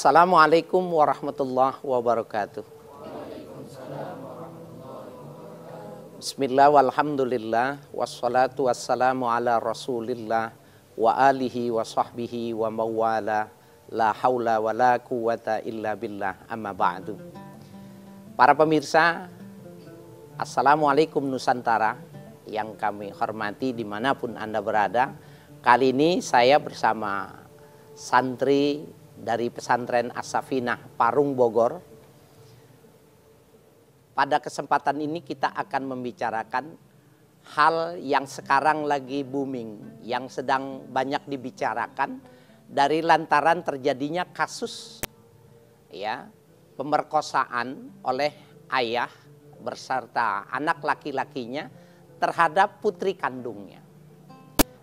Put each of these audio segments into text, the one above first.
Assalamualaikum warahmatullahi wabarakatuh. Bismillah walhamdulillah wassalatu wassalamu ala rasulillah wa alihi wa sahbihi wa mawala la haula wa la quwata illa billah amma ba'du. Para pemirsa, Assalamualaikum Nusantara yang kami hormati dimanapun Anda berada. Kali ini saya bersama santri dari pesantren As-Safinah Parung Bogor. Pada kesempatan ini kita akan membicarakan hal yang sekarang lagi booming, yang sedang banyak dibicarakan dari lantaran terjadinya kasus pemerkosaan oleh ayah beserta anak laki-lakinya terhadap putri kandungnya.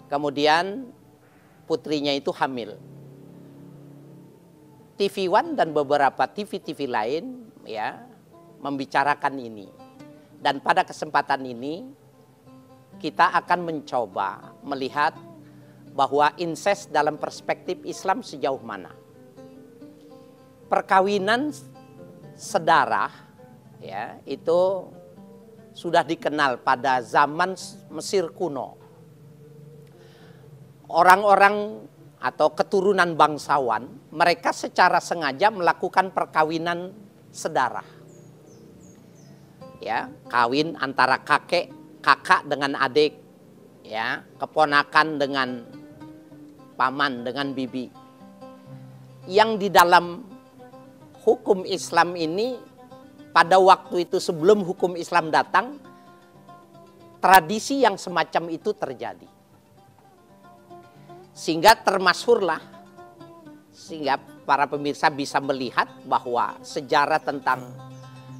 Kemudian putrinya itu hamil. TV One dan beberapa TV-TV lain membicarakan ini. Dan pada kesempatan ini kita akan mencoba melihat bahwa insest dalam perspektif Islam sejauh mana. Perkawinan sedarah itu sudah dikenal pada zaman Mesir kuno. Orang-orang atau keturunan bangsawan, mereka secara sengaja melakukan perkawinan sedarah. Kawin antara kakak dengan adik, keponakan dengan paman dengan bibi. Yang di dalam hukum Islam ini pada waktu itu sebelum hukum Islam datang, tradisi yang semacam itu terjadi. Sehingga termasyhurlah, sehingga para pemirsa bisa melihat bahwa sejarah tentang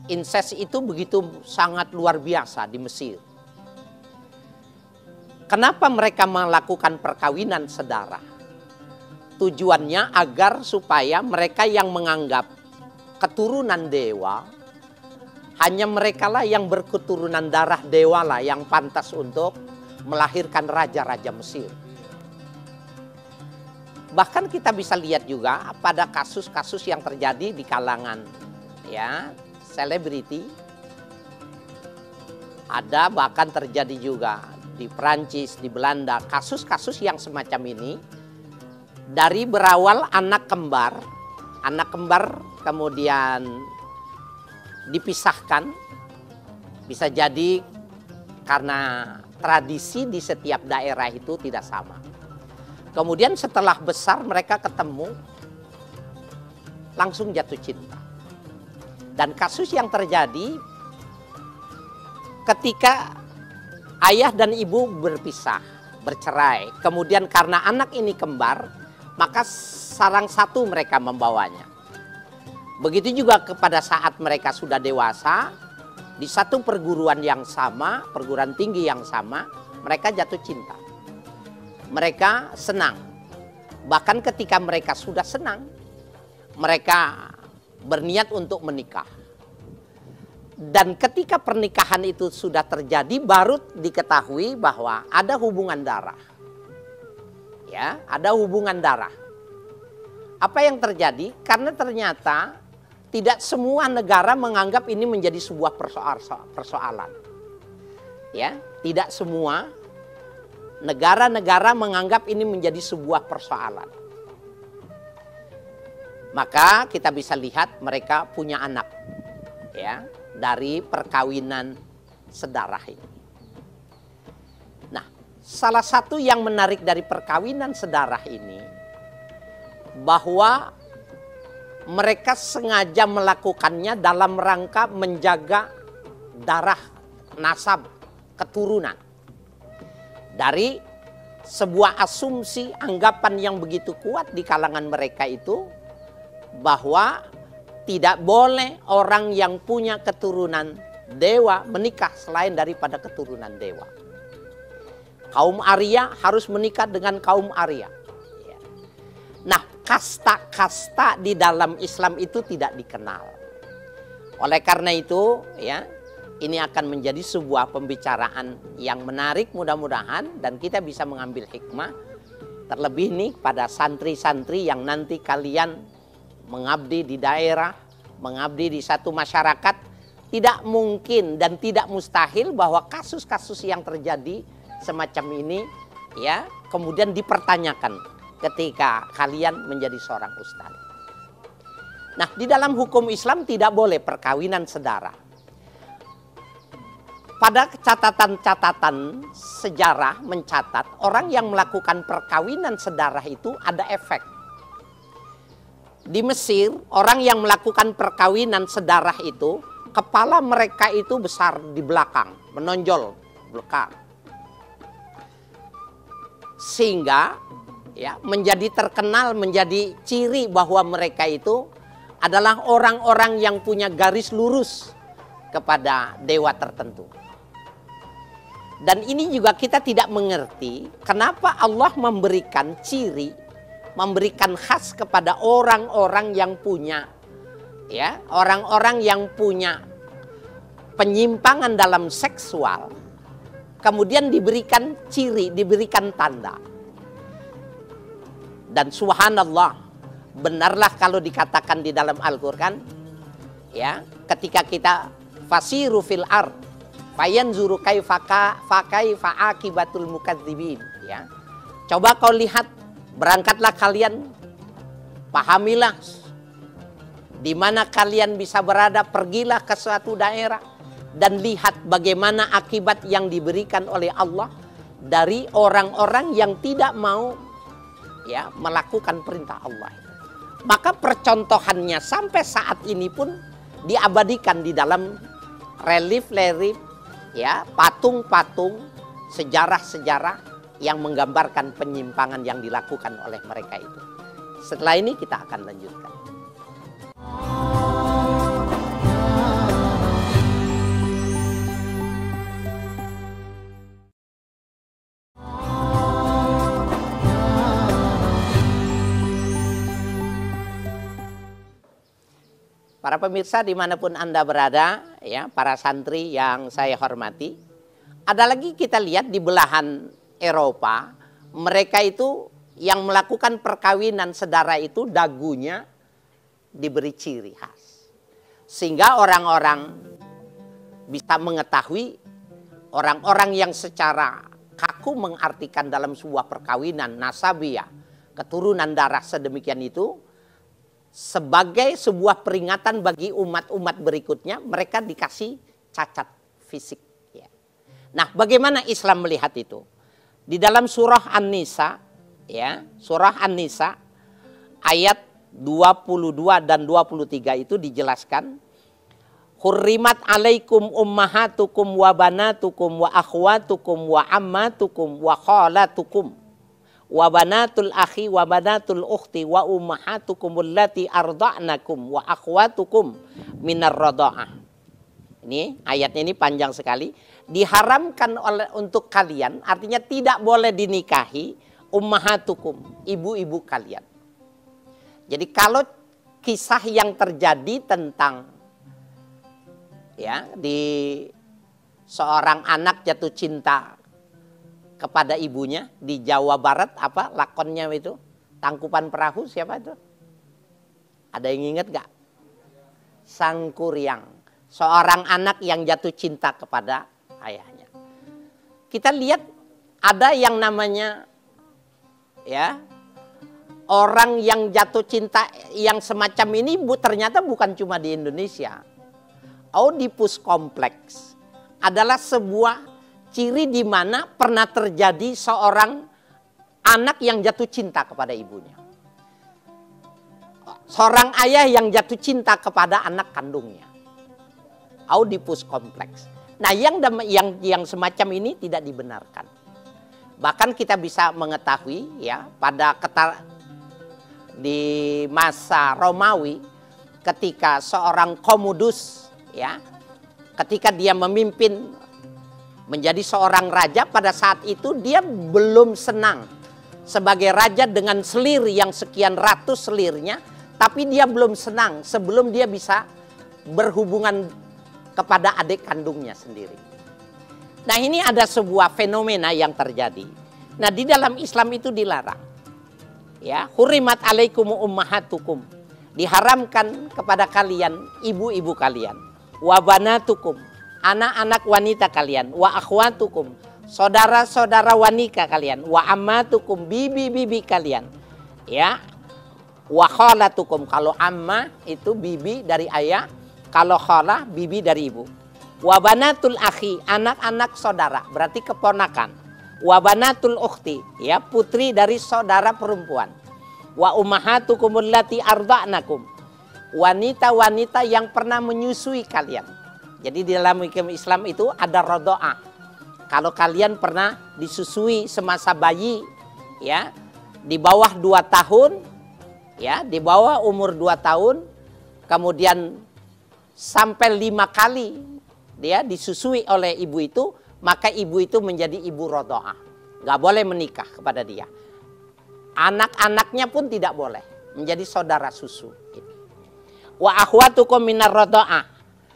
insest itu begitu sangat luar biasa di Mesir. Kenapa mereka melakukan perkawinan sedarah? Tujuannya agar supaya mereka yang menganggap keturunan dewa, hanya merekalah yang berketurunan darah dewa lah yang pantas untuk melahirkan raja-raja Mesir. Bahkan kita bisa lihat juga pada kasus-kasus yang terjadi di kalangan selebriti. Ada bahkan terjadi juga di Perancis, di Belanda, kasus-kasus yang semacam ini. Dari berawal anak kembar kemudian dipisahkan. Bisa jadi karena tradisi di setiap daerah itu tidak sama. Kemudian setelah besar mereka ketemu, langsung jatuh cinta. Dan kasus yang terjadi ketika ayah dan ibu berpisah, bercerai. Kemudian karena anak ini kembar, maka sarang satu mereka membawanya. Begitu juga kepada saat mereka sudah dewasa, di satu perguruan yang sama, perguruan tinggi yang sama, mereka jatuh cinta. Mereka senang. Bahkan ketika mereka sudah senang, mereka berniat untuk menikah. Dan ketika pernikahan itu sudah terjadi, baru diketahui bahwa ada hubungan darah. Ada hubungan darah. Apa yang terjadi? Karena ternyata tidak semua negara menganggap ini menjadi sebuah persoalan. Tidak semua negara-negara menganggap ini menjadi sebuah persoalan. Maka kita bisa lihat mereka punya anak dari perkawinan sedarah ini. Nah, salah satu yang menarik dari perkawinan sedarah ini bahwa mereka sengaja melakukannya dalam rangka menjaga darah, nasab, keturunan. Dari sebuah asumsi anggapan yang begitu kuat di kalangan mereka itu bahwa tidak boleh orang yang punya keturunan dewa menikah selain daripada keturunan dewa. Kaum Arya harus menikah dengan kaum Arya. Nah, kasta-kasta di dalam Islam itu tidak dikenal. Oleh karena itu, ini akan menjadi sebuah pembicaraan yang menarik mudah-mudahan dan kita bisa mengambil hikmah. Terlebih nih pada santri-santri yang nanti kalian mengabdi di daerah, mengabdi di satu masyarakat, tidak mungkin dan tidak mustahil bahwa kasus-kasus yang terjadi semacam ini ya kemudian dipertanyakan ketika kalian menjadi seorang ustaz. Nah, di dalam hukum Islam tidak boleh perkawinan sedara. Pada catatan-catatan sejarah mencatat orang yang melakukan perkawinan sedarah itu ada efek. Di Mesir, orang yang melakukan perkawinan sedarah itu, kepala mereka itu besar di belakang, menonjol belakang. Sehingga ya, menjadi terkenal, menjadi ciri bahwa mereka itu adalah orang-orang yang punya garis lurus kepada dewa tertentu. Dan ini juga kita tidak mengerti kenapa Allah memberikan ciri, memberikan khas kepada orang-orang yang punya, ya, orang-orang yang punya penyimpangan dalam seksual, kemudian diberikan ciri, diberikan tanda. Dan subhanallah, benarlah kalau dikatakan di dalam Al-Quran, ya, ketika kita fasiru fil ard, fayanzuru kaifa akibatul mukadzibin, ya. Coba kau lihat, berangkatlah kalian, pahamilah di mana kalian bisa berada, pergilah ke suatu daerah dan lihat bagaimana akibat yang diberikan oleh Allah dari orang-orang yang tidak mau ya melakukan perintah Allah. Maka percontohannya sampai saat ini pun diabadikan di dalam relief-relief, ya, patung-patung, sejarah-sejarah yang menggambarkan penyimpangan yang dilakukan oleh mereka itu. Setelah ini kita akan lanjutkan. Para pemirsa dimanapun Anda berada, ya, para santri yang saya hormati, ada lagi kita lihat di belahan Eropa, mereka itu yang melakukan perkawinan sedara itu dagunya diberi ciri khas. Sehingga orang-orang bisa mengetahui, orang-orang yang secara kaku mengartikan dalam sebuah perkawinan nasabiah, keturunan darah sedemikian itu, sebagai sebuah peringatan bagi umat-umat berikutnya, mereka dikasih cacat fisik. Ya. Nah, bagaimana Islam melihat itu? Di dalam surah An-Nisa, ya, surah An-Nisa ayat 22 dan 23 itu dijelaskan, hurrimat alaikum ummahatukum wa banatukum wa akhwatukum wa ammatukum wa khalatukum wa banatul akhi wa banatul ukhti wa ummahatukum allati arda'nakum wa akhwatukum minar radha'ah. Ini ayatnya ini panjang sekali. Diharamkan untuk kalian, artinya tidak boleh dinikahi ummahatukum, ibu-ibu kalian. Jadi kalau kisah yang terjadi tentang ya di seorang anak jatuh cinta kepada ibunya di Jawa Barat, apa lakonnya itu? Tangkupan Perahu, siapa itu? Ada yang ingat gak? Sangkuriang. Seorang anak yang jatuh cinta kepada ayahnya. Kita lihat ada yang namanya ya orang yang jatuh cinta yang semacam ini ternyata bukan cuma di Indonesia. Oedipus kompleks adalah sebuah ciri di mana pernah terjadi seorang anak yang jatuh cinta kepada ibunya. Seorang ayah yang jatuh cinta kepada anak kandungnya. Oedipus kompleks. Nah, yang semacam ini tidak dibenarkan. Bahkan kita bisa mengetahui ya pada di masa Romawi ketika seorang Commodus ya ketika dia memimpin menjadi seorang raja, pada saat itu dia belum senang sebagai raja dengan selir yang sekian ratus selirnya, tapi dia belum senang sebelum dia bisa berhubungan kepada adik kandungnya sendiri. Nah, ini ada sebuah fenomena yang terjadi. Nah, di dalam Islam itu dilarang. Ya, hurimat alaikum ummahatukum. diharamkan kepada kalian ibu-ibu kalian, wa banatukum, anak-anak wanita kalian, wa akhwatukum, saudara-saudara wanita kalian, wa ammatukum, bibi-bibi kalian, ya, wa khalatukum, kalau amma itu bibi dari ayah, kalau khalah bibi dari ibu, wa banatul akhi, anak-anak saudara, berarti keponakan, wa banatul ukhti, ya, putri dari saudara perempuan, wa ummahatukum allati arda'nakum, wanita-wanita yang pernah menyusui kalian. Jadi di dalam hukum Islam itu ada rodoah. Kalau kalian pernah disusui semasa bayi, ya, di bawah 2 tahun, ya, di bawah umur 2 tahun, kemudian sampai 5 kali dia disusui oleh ibu itu, maka ibu itu menjadi ibu rodoah. Gak boleh menikah kepada dia. Anak-anaknya pun tidak boleh menjadi saudara susu. Wa akhwatukum minar rodoah,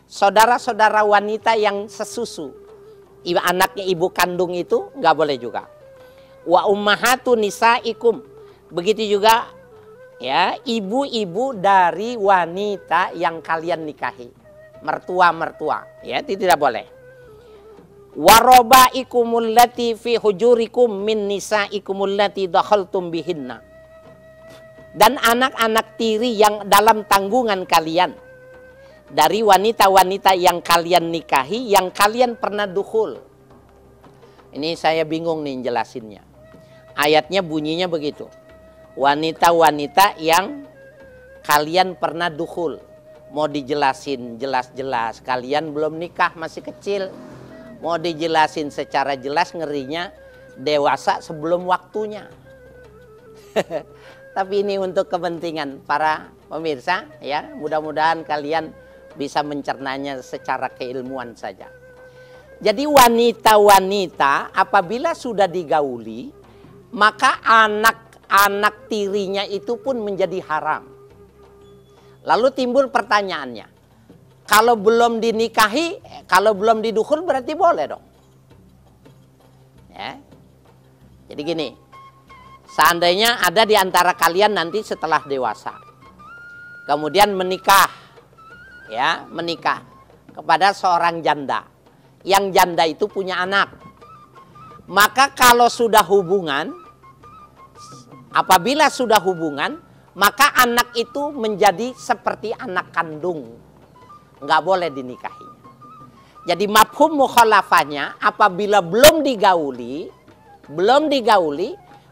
saudara-saudara wanita yang sesusu, anaknya ibu kandung itu nggak boleh juga. Wa ummahatu nisaikum, begitu juga, ya, ibu-ibu dari wanita yang kalian nikahi, mertua-mertua, ya, itu tidak boleh. Warobaikumul lati fi hujurikum min nisaikumul lati dakhaltum bihinna, dan anak-anak tiri yang dalam tanggungan kalian dari wanita-wanita yang kalian nikahi, yang kalian pernah dukhul. Ini saya bingung nih jelasinnya. Ayatnya bunyinya begitu, wanita-wanita yang kalian pernah dukhul. Mau dijelasin jelas-jelas, kalian belum nikah, masih kecil. Mau dijelasin secara jelas, ngerinya dewasa sebelum waktunya. Tapi ini untuk kepentingan para pemirsa, ya, mudah-mudahan kalian bisa mencernanya secara keilmuan saja. Jadi wanita-wanita apabila sudah digauli, maka anak-anak tirinya itu pun menjadi haram. Lalu timbul pertanyaannya, kalau belum dinikahi, kalau belum didukhul berarti boleh dong. Ya. Jadi gini, seandainya ada di antara kalian nanti setelah dewasa, kemudian menikah, ya, menikah kepada seorang janda, yang janda itu punya anak, maka kalau sudah hubungan, apabila sudah hubungan, maka anak itu menjadi seperti anak kandung, nggak boleh dinikahi. Jadi mafhum mukhalafahnya, apabila belum digauli,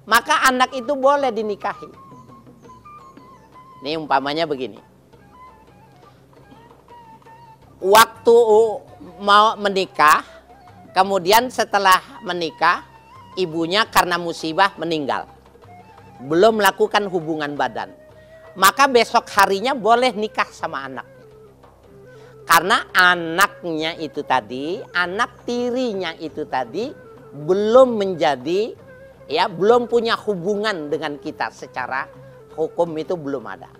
maka anak itu boleh dinikahi. Ini umpamanya begini. Waktu mau menikah, kemudian setelah menikah, ibunya karena musibah meninggal. Belum melakukan hubungan badan. Maka besok harinya boleh nikah sama anak. Karena anaknya itu tadi, anak tirinya itu tadi belum menjadi, ya, belum punya hubungan dengan kita secara hukum, itu belum ada.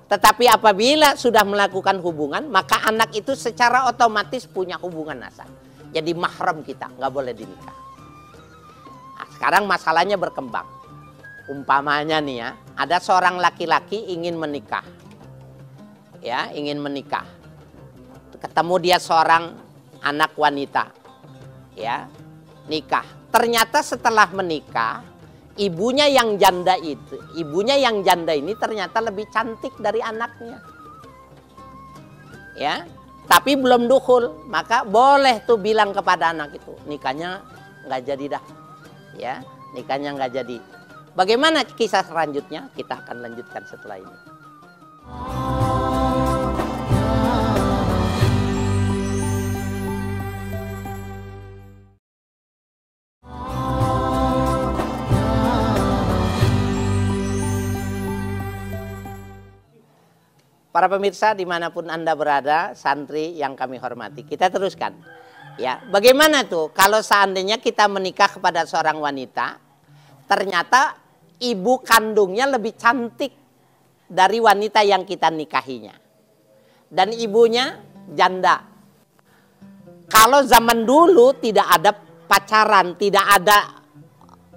Tetapi apabila sudah melakukan hubungan, maka anak itu secara otomatis punya hubungan nasab. Jadi mahram kita, nggak boleh dinikah. Nah, sekarang masalahnya berkembang. Umpamanya nih, ya, ada seorang laki-laki ingin menikah, ya, ingin menikah. Ketemu dia seorang anak wanita, ya, nikah. Ternyata setelah menikah, ibunya yang janda ini ternyata lebih cantik dari anaknya, ya. Tapi belum dukhul, maka boleh tuh bilang kepada anak itu, nikahnya nggak jadi dah, ya, nikahnya nggak jadi. Bagaimana kisah selanjutnya? Kita akan lanjutkan setelah ini. Para pemirsa dimanapun Anda berada, santri yang kami hormati, kita teruskan. Ya, bagaimana tuh kalau seandainya kita menikah kepada seorang wanita, ternyata ibu kandungnya lebih cantik dari wanita yang kita nikahinya, dan ibunya janda. Kalau zaman dulu tidak ada pacaran, tidak ada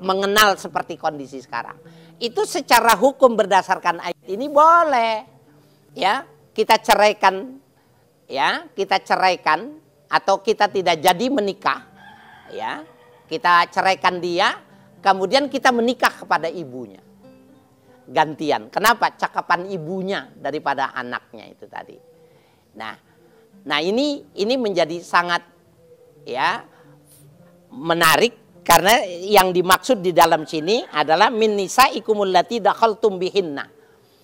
mengenal seperti kondisi sekarang, itu secara hukum berdasarkan ayat ini boleh. ya kita ceraikan, ya kita ceraikan atau kita tidak jadi menikah, ya kita ceraikan dia, kemudian kita menikah kepada ibunya. Gantian. Kenapa? Cakapan ibunya daripada anaknya itu tadi. Nah ini menjadi sangat ya menarik karena yang dimaksud di dalam sini adalah min nisaikumul lati dakhaltum bihinna.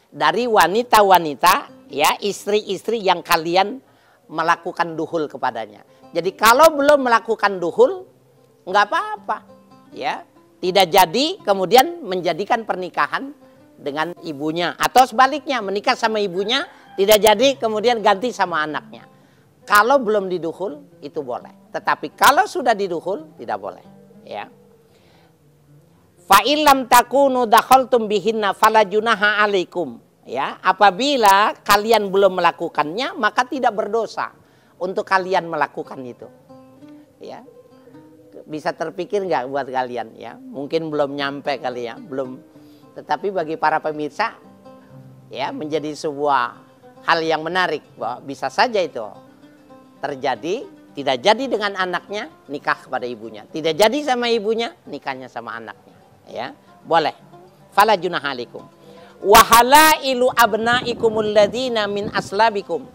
Dari wanita-wanita ya istri-istri yang kalian melakukan duhul kepadanya. Jadi kalau belum melakukan duhul nggak apa-apa ya. Tidak jadi kemudian menjadikan pernikahan dengan ibunya atau sebaliknya menikah sama ibunya tidak jadi kemudian ganti sama anaknya. Kalau belum diduhul itu boleh, tetapi kalau sudah diduhul tidak boleh, ya. Fa illam takunu dakhaltum bihinna fala junaha alaikum, ya. Apabila kalian belum melakukannya maka tidak berdosa untuk kalian melakukan itu. Ya. Bisa terpikir nggak buat kalian ya? Mungkin belum nyampe kali ya, belum. Tetapi bagi para pemirsa ya menjadi sebuah hal yang menarik bahwa bisa saja itu terjadi, tidak jadi dengan anaknya nikah kepada ibunya, tidak jadi sama ibunya nikahnya sama anaknya, ya boleh. Fala junaha alaikum wa halailu abnaikumul ladzina min aslabikum,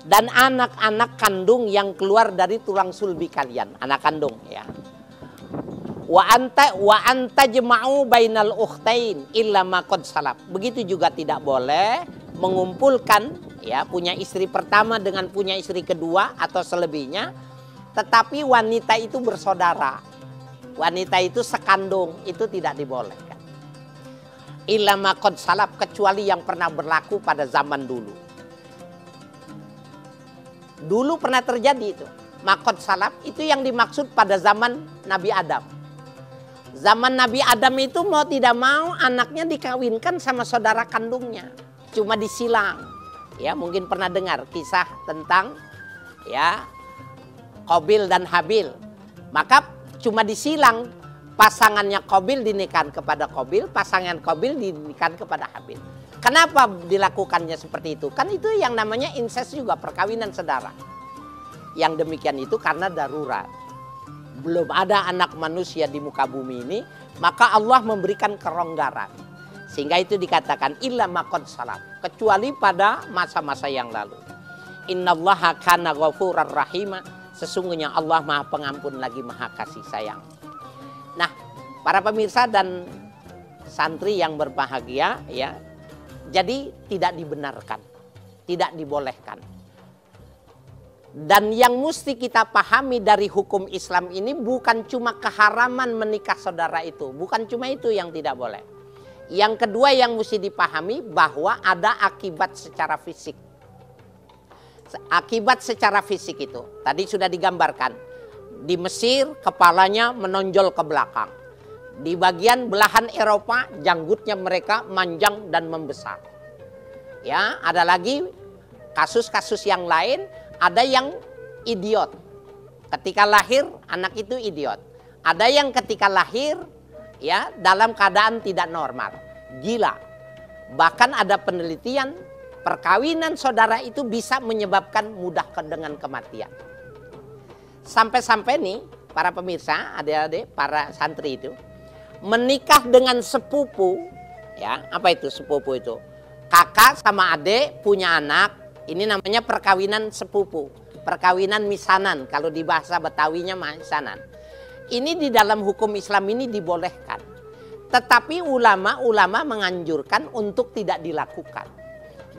dan anak-anak kandung yang keluar dari tulang sulbi kalian, anak kandung ya. Wa anta jema'u bainal ukhtain illa ma qad salaf. Begitu juga tidak boleh mengumpulkan ya punya istri pertama dengan punya istri kedua atau selebihnya, tetapi wanita itu bersaudara. Wanita itu sekandung, itu tidak dibolehkan. Illa ma qad salaf, kecuali yang pernah berlaku pada zaman dulu. Dulu pernah terjadi itu. Maqad salaf itu yang dimaksud pada zaman Nabi Adam. Zaman Nabi Adam itu mau tidak mau anaknya dikawinkan sama saudara kandungnya. Cuma disilang. Ya, mungkin pernah dengar kisah tentang ya Qabil dan Habil. Maka cuma disilang, pasangannya Qabil dinikahkan kepada Qabil, pasangan Qabil dinikahkan kepada Habil. Kenapa dilakukannya seperti itu? Kan itu yang namanya incest juga, perkawinan saudara. Yang demikian itu karena darurat. Belum ada anak manusia di muka bumi ini, maka Allah memberikan keronggaran. Sehingga itu dikatakan illa maqad salaf, kecuali pada masa-masa yang lalu. Innallaha kana ghafurar rahima, sesungguhnya Allah Maha Pengampun lagi Maha Kasih Sayang. Nah, para pemirsa dan santri yang berbahagia ya, jadi tidak dibenarkan, tidak dibolehkan. Dan yang mesti kita pahami dari hukum Islam ini bukan cuma keharaman menikah saudara itu. Bukan cuma itu yang tidak boleh. Yang kedua yang mesti dipahami bahwa ada akibat secara fisik. Akibat secara fisik itu tadi sudah digambarkan. Di Mesir kepalanya menonjol ke belakang. Di bagian belahan Eropa janggutnya mereka manjang dan membesar. Ya, ada lagi kasus-kasus yang lain. Ada yang idiot, ketika lahir anak itu idiot. Ada yang ketika lahir ya dalam keadaan tidak normal, gila. Bahkan ada penelitian perkawinan saudara itu bisa menyebabkan mudah dengan kematian. Sampai-sampai nih para pemirsa, adik-adik, para santri itu menikah dengan sepupu, ya apa itu sepupu itu? Kakak sama adik punya anak. Ini namanya perkawinan sepupu, perkawinan misanan. Kalau di bahasa Betawinya misanan. Ini di dalam hukum Islam ini dibolehkan. Tetapi ulama-ulama menganjurkan untuk tidak dilakukan.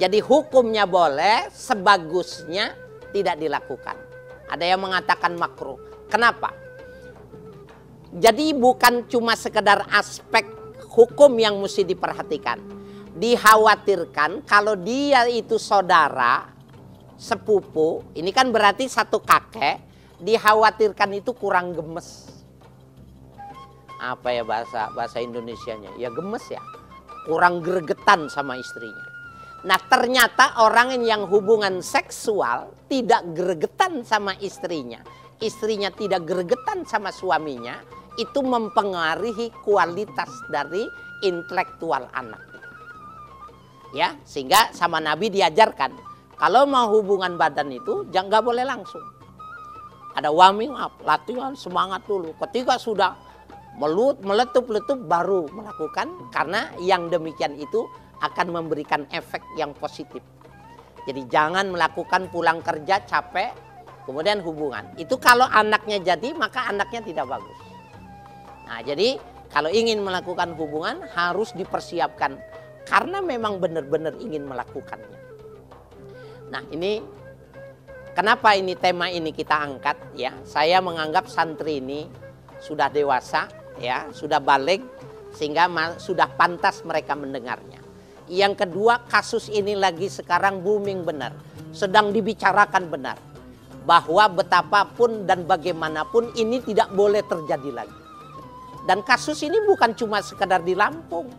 Jadi hukumnya boleh, sebagusnya tidak dilakukan. Ada yang mengatakan makruh. Kenapa? Jadi bukan cuma sekedar aspek hukum yang mesti diperhatikan. Dikhawatirkan kalau dia itu saudara sepupu, ini kan berarti satu kakek, dikhawatirkan itu kurang gemes. Apa ya bahasa Indonesianya? Ya gemes ya, kurang gregetan sama istrinya. Nah ternyata orang yang hubungan seksual tidak gregetan sama istrinya, istrinya tidak gregetan sama suaminya, itu mempengaruhi kualitas dari intelektual anak. Ya, sehingga sama Nabi diajarkan kalau mau hubungan badan itu jangan, nggak boleh langsung. Ada warming up, latihan semangat dulu. Ketika sudah meletup-letup baru melakukan, karena yang demikian itu akan memberikan efek yang positif. Jadi jangan melakukan pulang kerja capek kemudian hubungan. Itu kalau anaknya jadi, maka anaknya tidak bagus. Nah, jadi kalau ingin melakukan hubungan harus dipersiapkan karena memang benar-benar ingin melakukannya. Nah, ini kenapa ini tema ini kita angkat ya? Saya menganggap santri ini sudah dewasa ya, sudah balik sehingga sudah pantas mereka mendengarnya. Yang kedua, kasus ini lagi sekarang booming benar, sedang dibicarakan benar bahwa betapapun dan bagaimanapun ini tidak boleh terjadi lagi. Dan kasus ini bukan cuma sekedar di Lampung.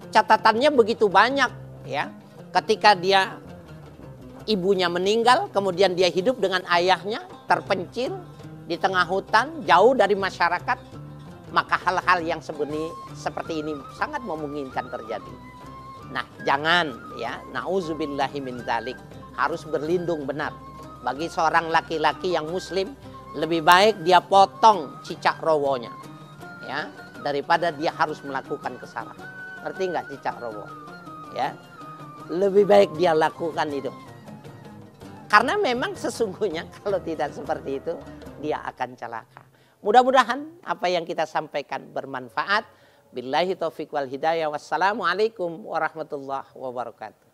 Catatannya begitu banyak ya. Ketika dia ibunya meninggal, kemudian dia hidup dengan ayahnya terpencil di tengah hutan, jauh dari masyarakat, maka hal-hal yang seperti ini sangat memungkinkan terjadi. Nah, jangan ya, nauzubillahi min dzalik, harus berlindung benar. Bagi seorang laki-laki yang muslim, lebih baik dia potong cicak rowonya ya, daripada dia harus melakukan kesalahan. Ngerti nggak cicak rowo? Ya, lebih baik dia lakukan itu. Karena memang sesungguhnya kalau tidak seperti itu, dia akan celaka. Mudah-mudahan apa yang kita sampaikan bermanfaat. Billahi taufiq wal hidayah. Wassalamualaikum warahmatullahi wabarakatuh.